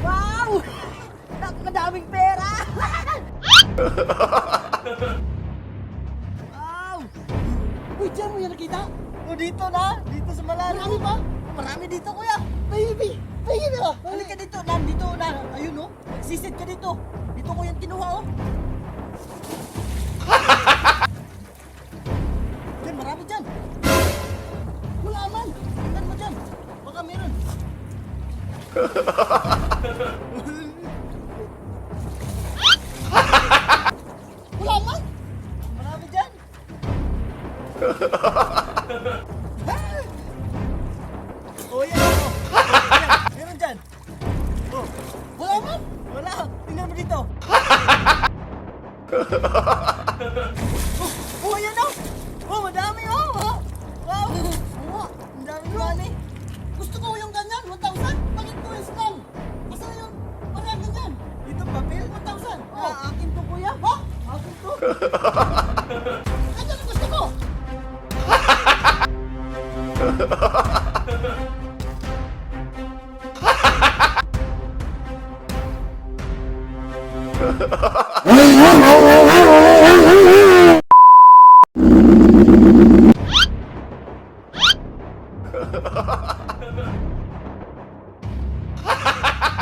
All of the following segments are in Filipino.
Wow! Nakakadaming pera! Wow! Uy, dyan mo yan nakita? O dito na, dito sa malalim. Marami ba? Marami dito, kuya. Baby! Baby na! Halika dito, nandito na. Ayun, oh. Magsisid ka dito. Dito ko yung kinuha, oh. Dyan, marami dyan. Wala man. Tingnan mo dyan. Baka meron. Wala man. Marami dyan. Oh, yan. Oh. Yan. Meron dyan. Oh. Wala man. Wala. Tingnan mo dito. Oh, oh, yan, oh. Oh, madami, oh. Oh. Wow. Oh, ang dami money. Gusto ko yung ganyan, 1,000. Bakit ko yung small? Basta yung parang ganyan. Ito papel, 1,000. Oh, akin to, kuya. Ha? Akin to. Ganyan ang gusto ko.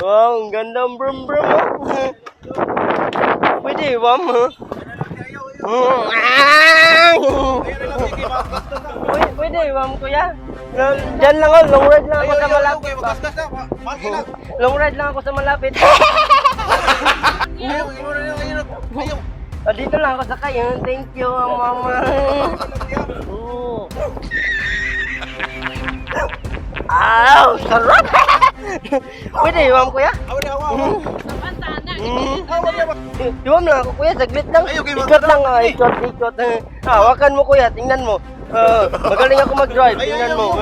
Wow, ang ganda ang brum brum. Pwede, wam ha? Pwede, ma'am kuya. Diyan lang ako, long ride lang ako sa malapit. Magasgas na. Bakit lang? Long ride lang ako sa malapit. Ayaw. Dito lang ako sa kayo. Thank you, mama. Aw, sarap! Pwede, ma'am kuya? Iwam lang ako kuya, saglit lang. Ikot lang, ikot. Hawakan mo kuya, tingnan mo. Magaling ako mag-drive, tingnan mo.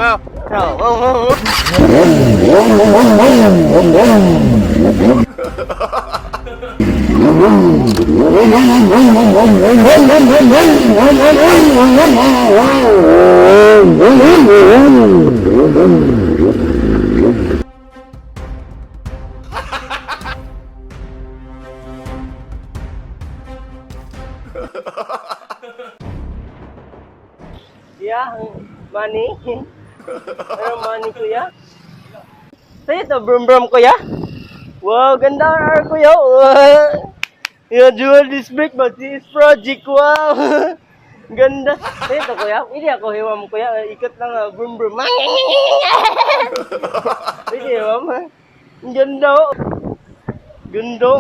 Yeah, money. Ano money kuya? Sa'yo to, brum kuya? Wow, ganda ang kuya. Yung dual disc brake, mag-CS project, wow. Ganda. Sa'yo to kuya? Hindi ako hiwam kuya. Ikot lang, brum. Pwede hiwam ha? Ang ganda oh. Ganda.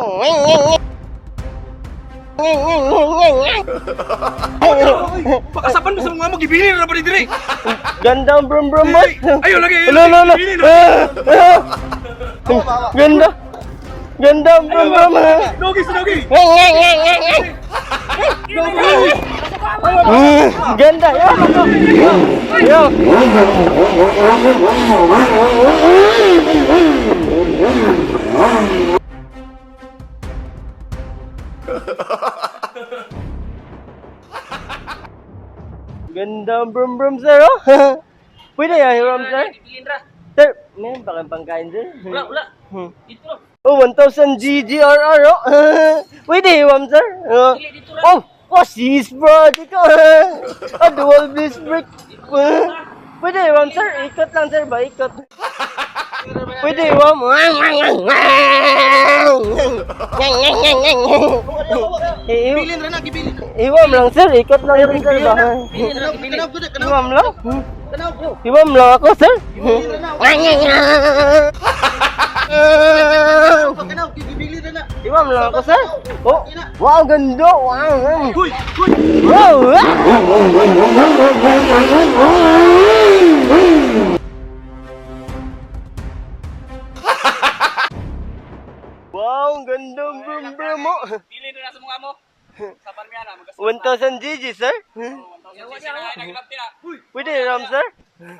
Pakasapan mo sa mga magibili na ba ni dire? Ganda ang brum mo. Ayo lagi. Lo. Ganda. Ganda ang brum. Dogi sa dogi. Ganda. Yo. Ganda ang brum sir oh. Pwede ya hiram sir? Sir, meron ba kayong pangkain sir? Wala. Dito lang. Oh, 1,000 GGRR oh. Pwede hiram sir? Sis bro, dito. Dual disc brake. Pwede hiram sir? Ikot lang sir ba? Ikot. Pwede hiram. Gibilin ra na, gibilin. Hiwam lang sir, ikot lang rin sir ba? Hiwam lang? Hiwam lang ako sir? Gibilin ra na. Hiwam lang ako sir? Oh, wow, ganda! Wow! Huy. Wow! Wow, ang ganda ang brum mo! Pili na sa mga mo. Saban mo yan ha. 1,000 GG sir? Pwede ram sir? No.